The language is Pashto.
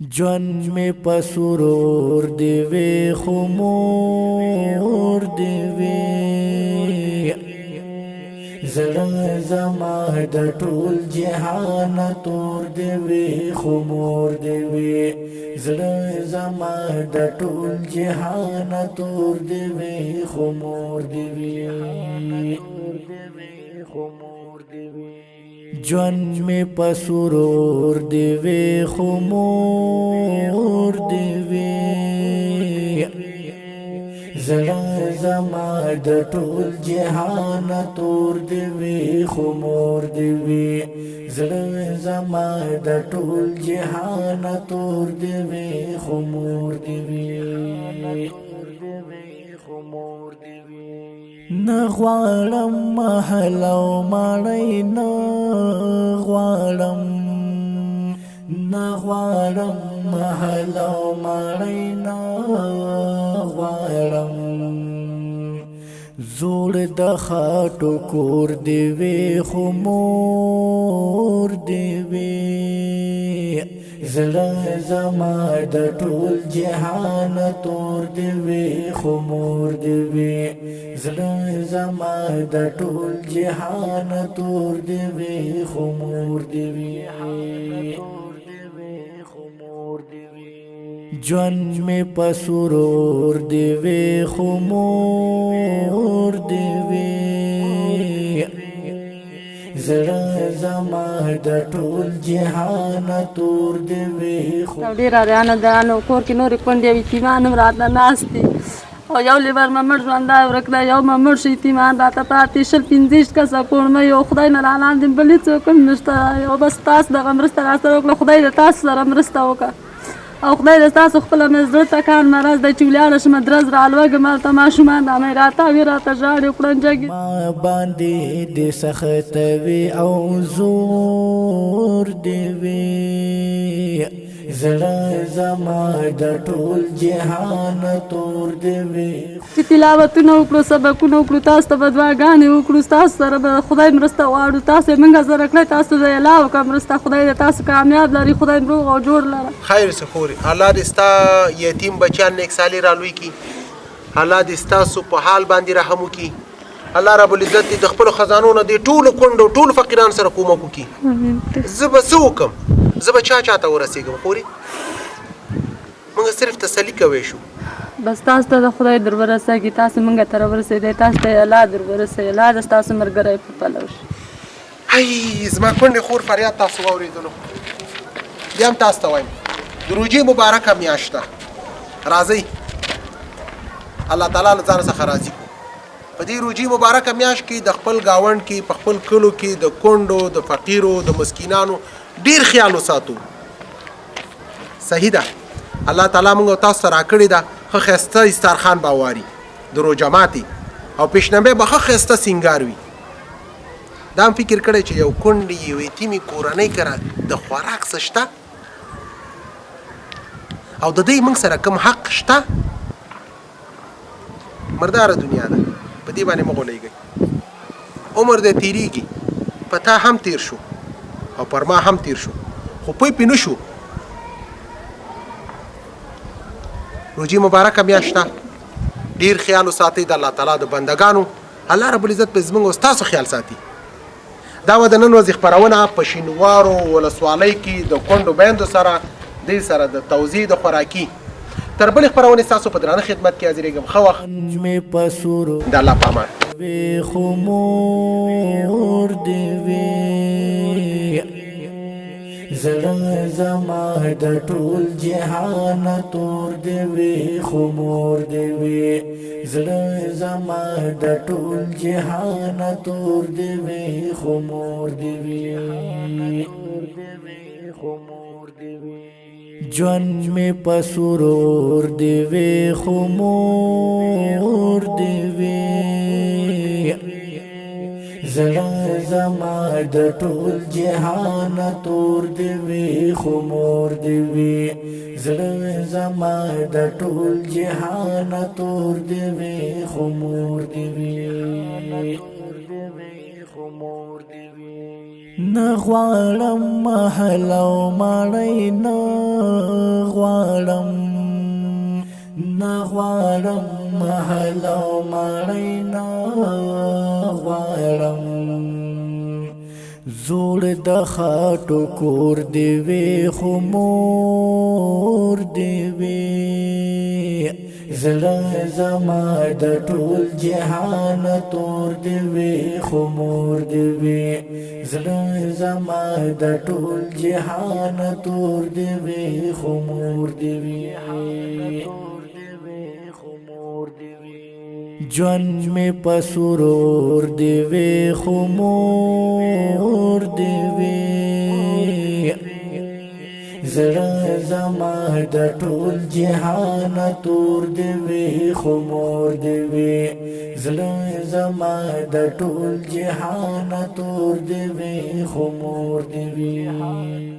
جون می پسرور دیوی خمور دیوی زړه زما د ټول جهان تور دیوی خمور دیوی زړه زما د ټول جهان تور دیوی خمور دیوی جون می پسرور دیوی خمور دیوی زړه زما د ټول جهان تور دیوی خمور دیوی زړه زما د ټول جهان تور دیوی خمور دیوی نغواړم محل او مړی نغواړم محل او مړی نغواړم زوړ د خاټو کور دیوی خمور دیوی زړه زما د ټول جهان تور دیوی خمور دیوی زړه زما د ټول جهان تور دیوی خمور دیوی جون می پسرور دیوی خمور دیوی زړه زما د ټول جهان تور دیوی ډیر اړانه ده نو کور کې نورې کونډې او یتیمان هم راته ناست دي او یو لیبر ممړ ژوندی ورک دی یو ممړ شو یتیمان راته پاتې شل 15 کسه کورمه یو خدای نه رالاندې بل هېڅ څوک هم نشته یو بس تاسو دغه مرسته راسره وکړه خدای د تاسو سره مرسته وکړه او خدای د تاسو خپله مې زړه ټکان مرض دی چې ولاړه شمه درز رالوږم هلته ماشومان د مې راتاوي راته ژاړي کړنجګي ما باندې دې سختوي او زور دې وي زړه زما د ټول جهان تور دې وي چې تلاوتونه وکړو سبقونه وکړو تاسو ته به دعاګانې وکړو تاسو سره به خدای مرسته غواړو تاسو یې موږ سره کړئ تاسو د الله وکړه مرسته خدای د تاسو کامیاب لري خدای روغ او جوړ لره خیر سخوري الله دې ستا یتیم بچیان نیک سالي رالوي کی الله دې ستاسو په حال باندې رحم وکړي الله رب العزت دې د خپلو خزانو نه دې ټولو کونډو ټولو فقیران سره کومک وکړي زه به څه وکړم زه به چا ته ورسېږم خوري موږ صرف تسلي کوی شو بس تاسو ته د خدای در ورسېږي تاسو موږ ته راورسېدئ تاسو ته الله در ورسوي الله د ستاسو ملګری په پلو شي هی زما کونډې خور فریاد تاسو واورېدلو بیا هم تاسو ته وایم د روژې مبارکه میاشت ده راځئ الله تعالی له ځان څخه راضي کړو په دې روژې مبارکه میاشت کې د خپل ګاونډ کې په خپل کلو کې د کونډو د فقیرو د مسکینانو ډیر خیال وساتو صحیح ده الله تعالی موږ تاسو ته راکړې ده ښه ښایسته استارخان به واري د روژه ماتې او پیشنبې به ښه ښایسته سینګار وي دا هم فکر کړی چې یو کونډې یو یتیمې کورنۍ کره د خوراک څه شته او د دې موږ سره کوم حق شته مرداره دنیا ده په دې باندې مه غولېږئ عمر دې تېرېږي په تا هم تېر شو او پر ما هم تېر شو خو پوی پې نه شو روژې مبارکه میاشت ده ډېر خیال وساتئ د الله تعالی د بندګانو الله رب العزت به زموږ او ستاسو خیال ساتي دا وه د نن ورځې خپرونه په شینوارو ولسوالۍ کې د کونډو میندو سره دې سره د توزیع د خوراکي تر بلې خپرونې ستاسو په درانه خدمت کې حاضرېږم ښه وخت می پسرور د الله په امان دیوی خمور دیوی زړه زما د ټول جهان تور دیوی خمور دیوی زړه زما د ټول جهان تور دیوی خمور دیوی جون می پسرور دیوی خمور دیوی زړه زما د ټول جهان تور دیوی خمور دیوی زړه زما د ټول جهان تور دیوی خمور دیوی نغوالم محلو مړی نغوالم نغوالم محلو مړی نغوالم زوړ د خاټو کور دی وی خو مور دی وی زړه زما د ټول جهان تور دی وی خو مور دی وی زړه زما د ټول جهان تور دی وی خو مور دی وی جون می پسورور دی وی خو مور دی وی زړه زما د ټول جهان تور دی وی خو مور دی وی زړه زما د ټول جهان تور دی وی خو مور دی وی